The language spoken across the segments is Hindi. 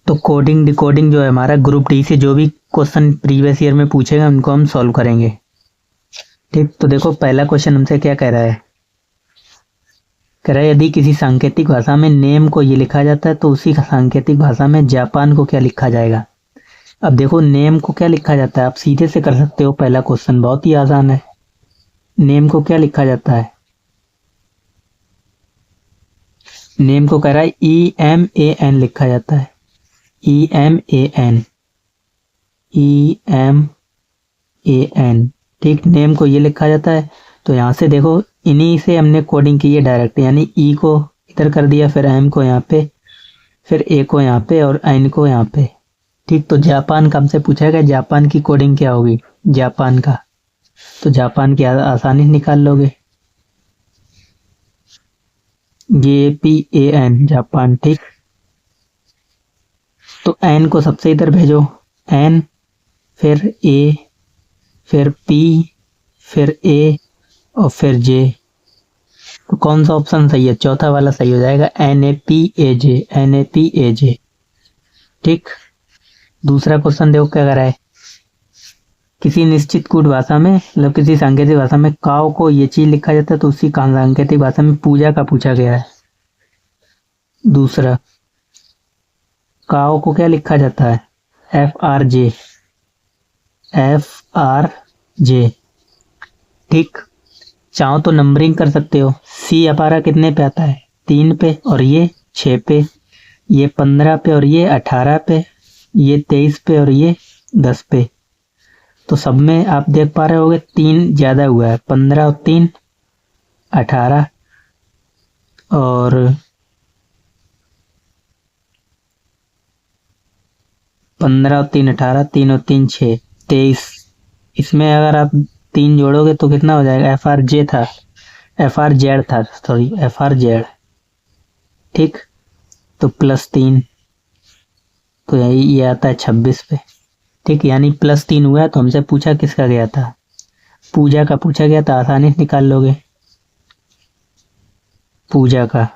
तो कोडिंग डिकोडिंग जो है हमारा ग्रुप डी से जो भी क्वेश्चन प्रीवियस ईयर में पूछेगा उनको हम सॉल्व करेंगे। ठीक, तो देखो पहला क्वेश्चन हमसे क्या कह रहा है। कह रहा है यदि किसी सांकेतिक भाषा में नेम को ये लिखा जाता है तो उसी सांकेतिक भाषा में जापान को क्या लिखा जाएगा। अब देखो नेम को क्या लिखा जाता है, आप सीधे से कर सकते हो। पहला क्वेश्चन बहुत ही आसान है। नेम को क्या लिखा जाता है, नेम को कह रहा है EMAN लिखा जाता है। EMAN, EMAN। ठीक, नेम को ये लिखा जाता है। तो यहाँ से देखो इन्हीं से हमने कोडिंग की है डायरेक्ट, यानी E को इधर कर दिया, फिर M को यहाँ पे, फिर A को यहाँ पे और N को यहाँ पे। ठीक, तो जापान का हमसे पूछा गया जापान की कोडिंग क्या होगी, जापान का। तो जापान की आसानी से निकाल लोगे, JAPAN, जापान। ठीक, तो N को सबसे इधर भेजो, N, फिर A, फिर P, फिर A और फिर J। तो कौन सा ऑप्शन सही है, चौथा वाला सही हो जाएगा, NAPAJ, NAPAJ। ठीक, दूसरा क्वेश्चन देखो क्या कर रहा है। किसी निश्चित कूट भाषा में, मतलब किसी सांकेतिक भाषा में काव को ये चीज लिखा जाता है तो उसी सांकेतिक भाषा में पूजा का पूछा गया है। दूसरा, काव को क्या लिखा जाता है, FRJ, FRJ। ठीक, चाहो तो नंबरिंग कर सकते हो। C अपारा कितने पे आता है, 3 पे, और ये 6 पे, ये 15 पे और ये 18 पे, ये 23 पे और ये 10 पे। तो सब में आप देख पा रहे होगे 3 ज्यादा हुआ है, 15 और 3 18, और 15 और 3 18, 3 और 3 6, 23। इसमें अगर आप 3 जोड़ोगे तो कितना हो जाएगा, FRJ था, FRZ था, सॉरी FRZ। ठीक, तो +3, तो यही ये आता है 26 पे। ठीक, यानी +3 हुआ है। तो हमसे पूछा किसका गया था, पूजा का पूछा गया था। आसानी से निकाल लोगे पूजा का।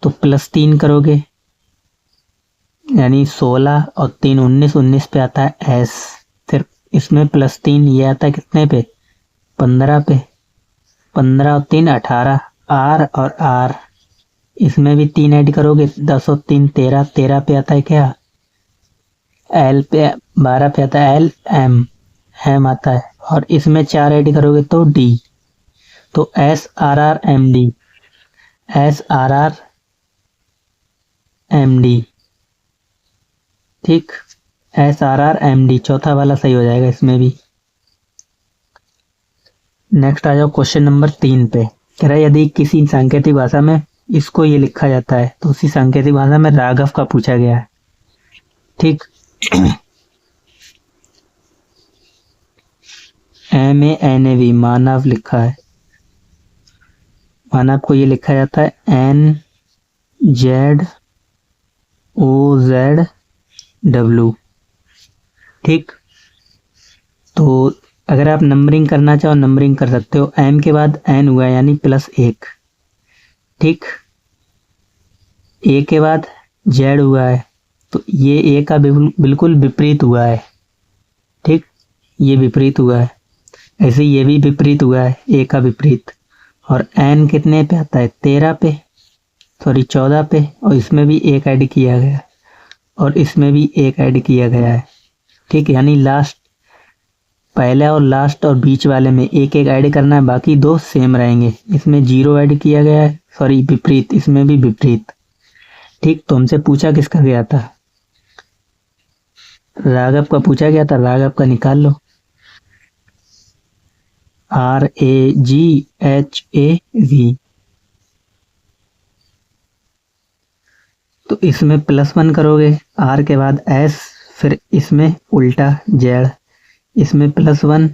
तो +3 करोगे यानी 16 और 3 19, 19 पे आता है S। फिर इसमें +3 ये आता है कितने पे, 15 पे, 15 और 3 18, R और R। इसमें भी 3 ऐड करोगे, 10 और 3 13, 13 पे आता है क्या, L पे, 12 पे आता है M आता है। और इसमें 4 ऐड करोगे तो D। तो SRRMD, SRRMD। ठीक, SRRMD चौथा वाला सही हो जाएगा इसमें भी। नेक्स्ट आ जाओ क्वेश्चन नंबर 3 पे। कह रहा है यदि किसी सांकेतिक भाषा में इसको ये लिखा जाता है तो उसी सांकेतिक भाषा में राघव का पूछा गया है। ठीक, MANAV, मानव लिखा है। मानव को ये लिखा जाता है NZOZW। ठीक, तो अगर आप नंबरिंग करना चाहो नंबरिंग कर सकते हो। M के बाद N हुआ है यानी +1। ठीक, A के बाद Z हुआ है तो ये A का बिल्कुल विपरीत हुआ है। ठीक, ये विपरीत हुआ है, ऐसे ये भी विपरीत हुआ है, A का विपरीत। और N कितने पे आता है, 13 पे, सॉरी 14 पे, और इसमें भी 1 ऐड किया गया और इसमें भी 1 ऐड किया गया है। ठीक, यानी लास्ट, पहला और लास्ट और बीच वाले में 1 ऐड करना है, बाकी 2 सेम रहेंगे। इसमें 0 ऐड किया गया है, सॉरी विपरीत, इसमें भी विपरीत। ठीक, तो हमसे पूछा किसका गया था, राघव का पूछा गया था। राघव का निकाल लो, RAGHAV। तो इसमें +1 करोगे, R के बाद S, फिर इसमें उल्टा Z। इसमें +1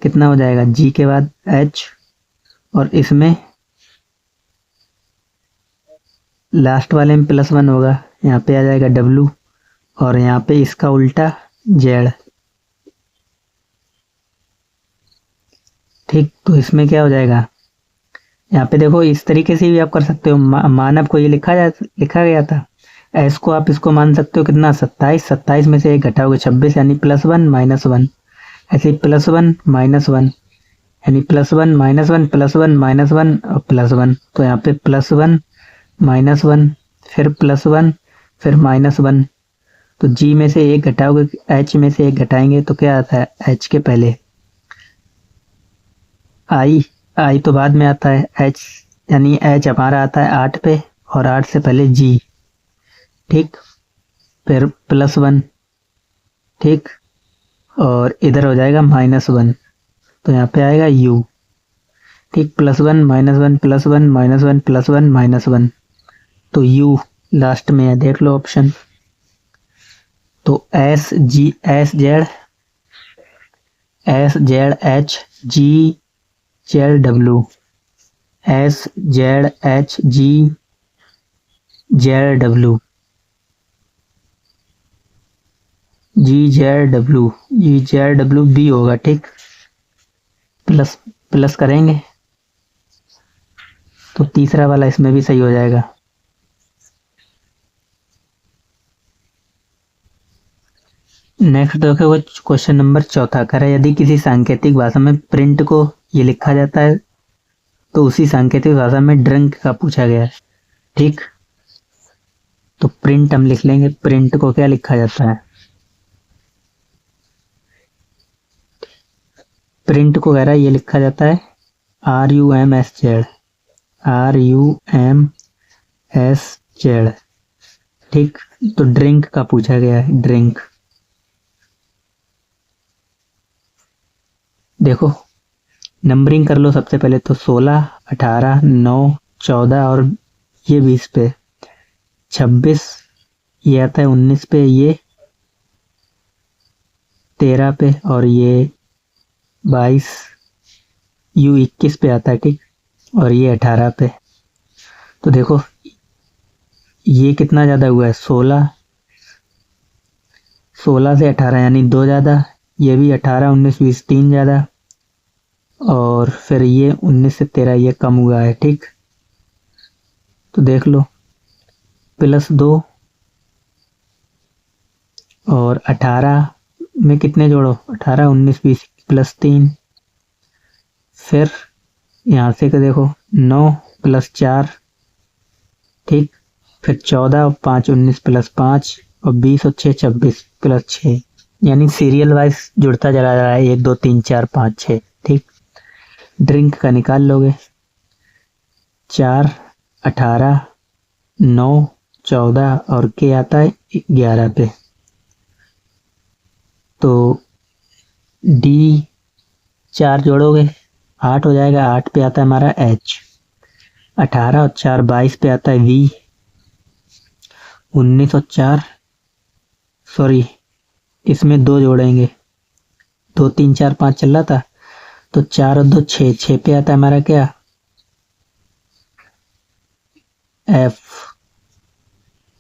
कितना हो जाएगा, G के बाद H, और इसमें लास्ट वाले में +1 होगा, यहाँ पे आ जाएगा W, और यहाँ पे इसका उल्टा Z। ठीक, तो इसमें क्या हो जाएगा, यहाँ पे देखो इस तरीके से भी आप कर सकते हो। मानव को ये लिखा गया था, एस को आप इसको मान सकते हो कितना 27, 27 में से एक घटाओगे 26 यानी +1 -1, ऐसे +1 -1 यानी +1 -1 +1 -1 और +1, तो यहाँ पे +1 -1 फिर +1 फिर -1, तो जी में से एक घटाओगे एच में से एक घटाएंगे तो क्या आता है एच के पहले आई तो बाद में आता है एच, यानी एच हमारा आता है 8 पे और 8 से पहले जी, ठीक, फिर +1, ठीक, और इधर हो जाएगा -1, तो यहाँ पे आएगा u, ठीक, +1 -1 +1 -1 +1 -1, तो u लास्ट में है, देख लो ऑप्शन। तो S Z H G Z W, S Z H G Z W, G Z W B होगा, ठीक, प्लस करेंगे तो तीसरा वाला इसमें भी सही हो जाएगा। नेक्स्ट देखो वो क्वेश्चन नंबर 4 कह रहा है यदि किसी सांकेतिक भाषा में प्रिंट को ये लिखा जाता है तो उसी सांकेतिक भाषा में ड्रिंक का पूछा गया है, ठीक, तो प्रिंट हम लिख लेंगे, प्रिंट को क्या लिखा जाता है, प्रिंट को कह रहा है ये लिखा जाता है RUMSZ, RUMSZ, ठीक, तो ड्रिंक का पूछा गया है, ड्रिंक। देखो नंबरिंग कर लो सबसे पहले, तो 16 18 9 14 और ये 20 पे, 26 ये आता है 19 पे, ये 13 पे और ये 22, U 21 पे आता है, ठीक, और ये 18 पे। तो देखो ये कितना ज्यादा हुआ है 16 से 18 यानी 2 ज्यादा, ये भी 18 19 20 3 ज्यादा, और फिर ये 19 से 13 ये कम हुआ है, ठीक, तो देख लो +2 और 18 में कितने जोड़ो 18 19 20 +3, फिर यहाँ से देखो 9 + 4, ठीक, फिर 14 और 5 19 +5 और 20 और 6 26 +6, यानी सीरियल वाइज जुड़ता चला जा रहा है 1 2 3 4 5 6, ठीक। ड्रिंक का निकाल लोगे 4 18 9 14 और के आता है 11 पे, तो डी 4 जोड़ोगे 8 हो जाएगा, 8 पे आता है हमारा एच, 18 और 4 22 पे आता है वी, 19 और 4 सॉरी इसमें 2 जोड़ेंगे, 2 3 4 5 चल रहा था, तो 4 और 2 6, 6 पे आता है हमारा क्या एफ,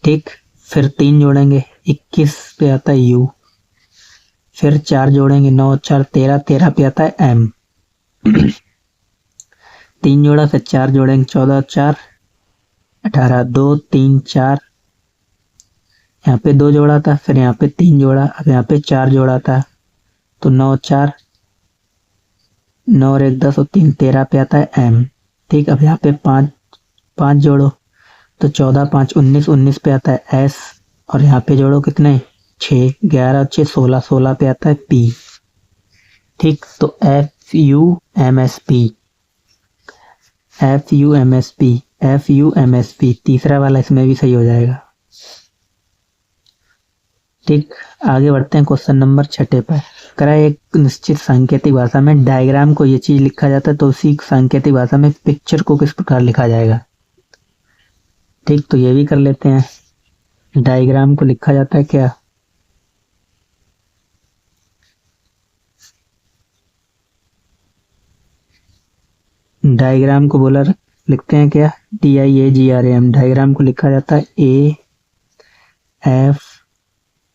ठीक, फिर 3 जोड़ेंगे 21 पे आता है यू, फिर 4 जोड़ेंगे 9 4 13, 13 पे आता है एम, 3 जोड़ा फिर 4 जोड़ेंगे 14 और 4 18, 2 3 4, यहाँ पे 2 जोड़ा था, फिर यहाँ पे 3 जोड़ा, अब यहाँ पे 4 जोड़ा था, तो 9 4 9 और 1 10 और 3 13 पे आता है एम, ठीक, अब यहाँ पे 5 जोड़ो, तो 14 5 19 19 पे आता है एस, और यहाँ पे जोड़ो कितने 6 11 और 6 16 16 पे आता है पी, ठीक, तो FUMSP तीसरा वाला इसमें भी सही हो जाएगा, ठीक। आगे बढ़ते हैं क्वेश्चन नंबर 6 पर, करा एक निश्चित सांकेतिक भाषा में डायग्राम को ये चीज लिखा जाता है तो उसी सांकेतिक भाषा में पिक्चर को किस प्रकार लिखा जाएगा, ठीक, तो ये भी कर लेते हैं। डायग्राम को लिखा जाता है क्या, डायग्राम को बोला लिखते हैं क्या DIAGRAM, डायग्राम को लिखा जाता है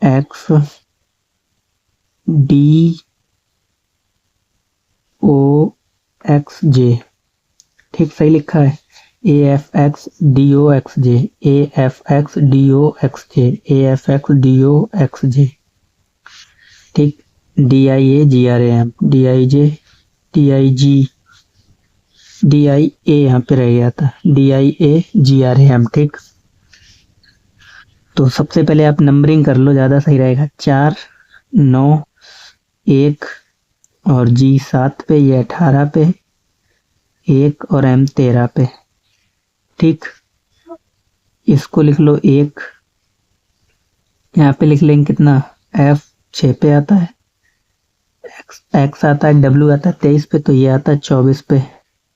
AFXDOXJ, ठीक, सही लिखा है A F X D O X J, A F X D O X J, A F X D O X J. ठीक, D I A G R A M, D I J, D I G, D I A यहाँ पे रह गया था, D I A G R A M. ठीक, तो सबसे पहले आप नंबरिंग कर लो, ज़्यादा सही रहेगा। 4, 9, 1 और जी 7 पे, ये 18 पे, 1 और एम 13 पे। ठीक, इसको लिख लो 1, यहाँ पे लिख लेंगे कितना, एफ 6 पे आता है, एक्स आता है, डब्ल्यू आता है 23 पे, तो ये आता है 24 पे।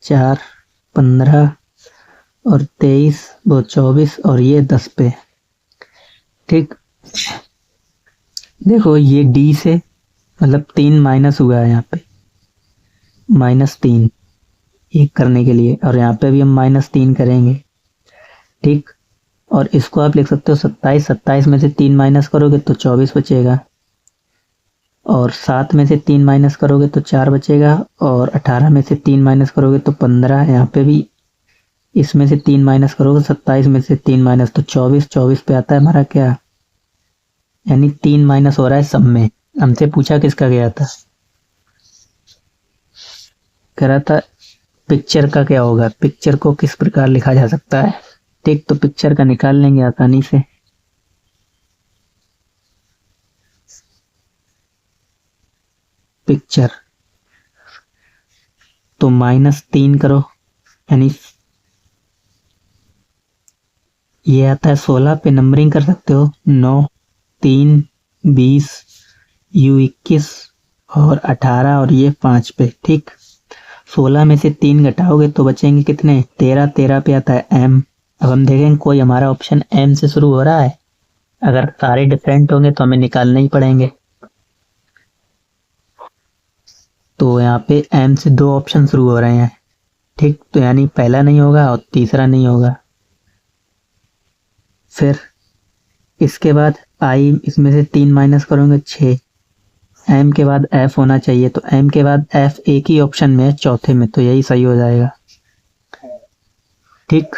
4, 15 और 23, वो 24 और ये 10 पे। ठीक, देखो ये डी से मतलब 3 माइनस हुआ है यहाँ पे, -3 एक करने के लिए, और यहाँ पे भी हम -3 करेंगे। ठीक, और इसको आप लिख सकते हो 27, 27 में से 3 माइनस करोगे तो 24 बचेगा, और 7 में से 3 माइनस करोगे तो 4 बचेगा, और 18 में से 3 माइनस करोगे तो 15। यहाँ पे भी इसमें से 3 माइनस करोगे, 27 में से 3 माइनस तो 24, 24 पे आता है हमारा क्या, यानी 3 माइनस हो रहा है सब में। हमसे पूछा किसका गया था, कह रहा था पिक्चर का क्या होगा, पिक्चर को किस प्रकार लिखा जा सकता है। ठीक, तो पिक्चर का निकाल लेंगे आसानी से। पिक्चर तो -3 करो, यानी ये आता है 16 पे, नंबरिंग कर सकते हो 9, 3, 20, यू 21 और 18 और ये 5 पे। ठीक, 16 में से 3 घटाओगे तो बचेंगे कितने, 13, 13 पे आता है एम। अब हम देखेंगे कोई हमारा ऑप्शन एम से शुरू हो रहा है, अगर सारे डिफरेंट होंगे तो हमें निकालने ही पड़ेंगे। तो यहाँ पे एम से 2 ऑप्शन शुरू हो रहे हैं। ठीक, तो यानी पहला नहीं होगा और तीसरा नहीं होगा। फिर इसके बाद आई, इसमें से 3 माइनस करोगे 6, एम के बाद एफ होना चाहिए, तो एम के बाद एफ एक ही ऑप्शन में है, चौथे में, तो यही सही हो जाएगा। ठीक,